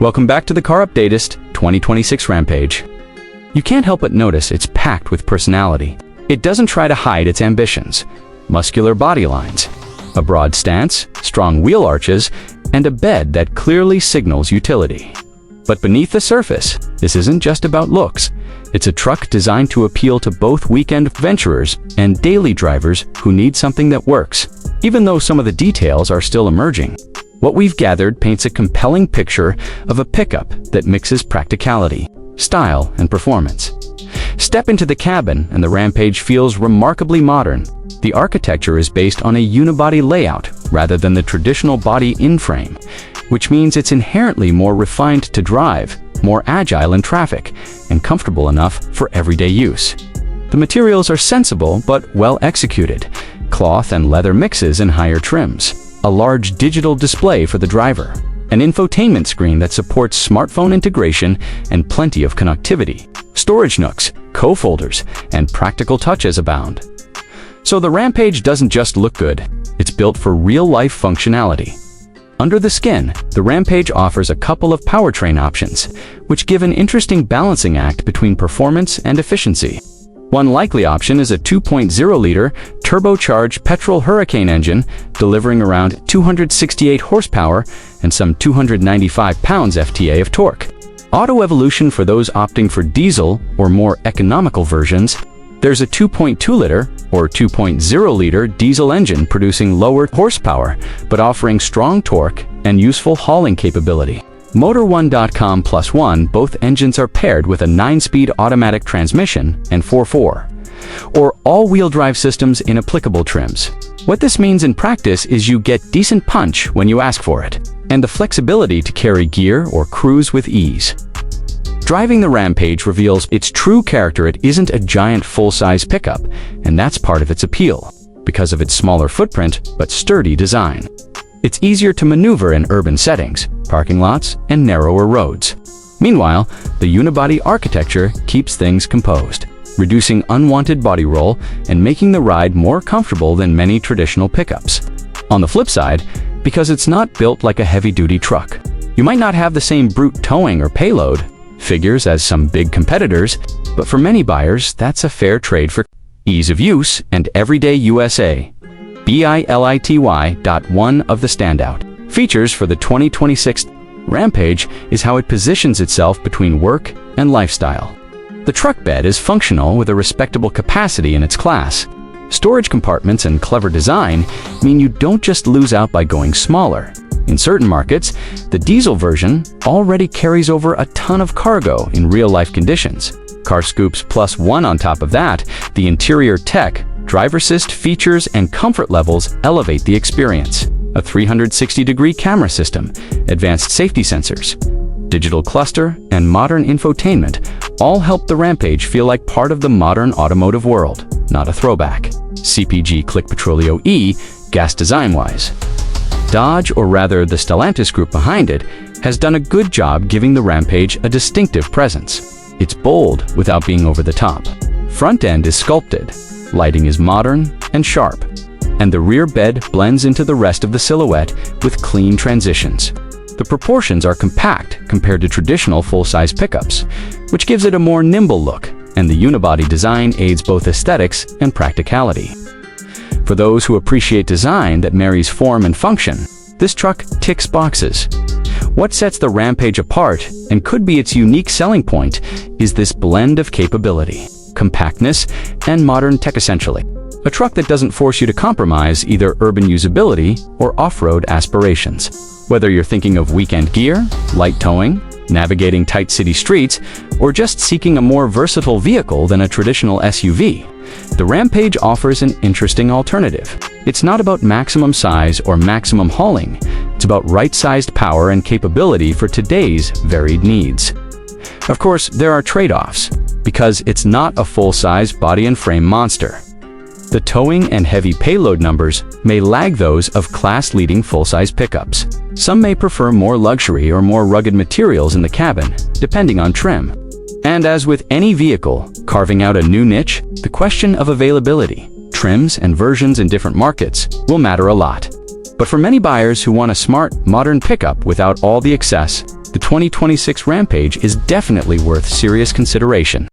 Welcome back to the Car Updatist 2026 Rampage. You can't help but notice it's packed with personality. It doesn't try to hide its ambitions. Muscular body lines, a broad stance, strong wheel arches, and a bed that clearly signals utility. But beneath the surface, this isn't just about looks. It's a truck designed to appeal to both weekend venturers and daily drivers who need something that works, even though some of the details are still emerging. What we've gathered paints a compelling picture of a pickup that mixes practicality, style, and performance. Step into the cabin and the Rampage feels remarkably modern. The architecture is based on a unibody layout rather than the traditional body in-frame, which means it's inherently more refined to drive, more agile in traffic, and comfortable enough for everyday use. The materials are sensible but well executed, cloth and leather mixes in higher trims, a large digital display for the driver, an infotainment screen that supports smartphone integration and plenty of connectivity, storage nooks, co-folders, and practical touches abound. So the Rampage doesn't just look good, it's built for real-life functionality. Under the skin, the Rampage offers a couple of powertrain options, which give an interesting balancing act between performance and efficiency. One likely option is a 2.0-liter turbocharged petrol Hurricane engine, delivering around 268 horsepower and some 295 pounds FTA of torque. Auto evolution for those opting for diesel or more economical versions. There's a 2.2-liter or 2.0-liter diesel engine producing lower horsepower, but offering strong torque and useful hauling capability. Motor1.com+1, both engines are paired with a 9-speed automatic transmission and 4x4, or all-wheel drive systems in applicable trims. What this means in practice is you get decent punch when you ask for it, and the flexibility to carry gear or cruise with ease. Driving the Rampage reveals its true character. It isn't a giant full-size pickup, and that's part of its appeal, because of its smaller footprint but sturdy design. It's easier to maneuver in urban settings, parking lots, and narrower roads. Meanwhile, the unibody architecture keeps things composed, reducing unwanted body roll and making the ride more comfortable than many traditional pickups. On the flip side, because it's not built like a heavy-duty truck, you might not have the same brute towing or payload figures as some big competitors, but for many buyers, that's a fair trade for ease of use and everyday USA. One of the standout features for the 2026 Rampage is how it positions itself between work and lifestyle. The truck bed is functional with a respectable capacity in its class. Storage compartments and clever design mean you don't just lose out by going smaller. In certain markets, the diesel version already carries over a ton of cargo in real-life conditions. Car Scoops +1 on top of that, the interior tech, driver assist features, and comfort levels elevate the experience. A 360-degree camera system, advanced safety sensors, digital cluster, and modern infotainment all help the Rampage feel like part of the modern automotive world, not a throwback. CPG Click Petrolio E, gas design-wise. Dodge, or rather the Stellantis group behind it, has done a good job giving the Rampage a distinctive presence. It's bold without being over the top. Front end is sculpted, lighting is modern and sharp, and the rear bed blends into the rest of the silhouette with clean transitions. The proportions are compact compared to traditional full-size pickups, which gives it a more nimble look, and the unibody design aids both aesthetics and practicality. For those who appreciate design that marries form and function, this truck ticks boxes. What sets the Rampage apart, and could be its unique selling point, is this blend of capability, compactness, and modern tech essentially. A truck that doesn't force you to compromise either urban usability or off-road aspirations. Whether you're thinking of weekend gear, light towing, navigating tight city streets, or just seeking a more versatile vehicle than a traditional SUV, the Rampage offers an interesting alternative. It's not about maximum size or maximum hauling. It's about right-sized power and capability for today's varied needs. Of course, there are trade-offs, because it's not a full-size body and frame monster. The towing and heavy payload numbers may lag those of class-leading full-size pickups. Some may prefer more luxury or more rugged materials in the cabin, depending on trim. And as with any vehicle, carving out a new niche, the question of availability, trims, and versions in different markets will matter a lot. But for many buyers who want a smart, modern pickup without all the excess, the 2026 Rampage is definitely worth serious consideration.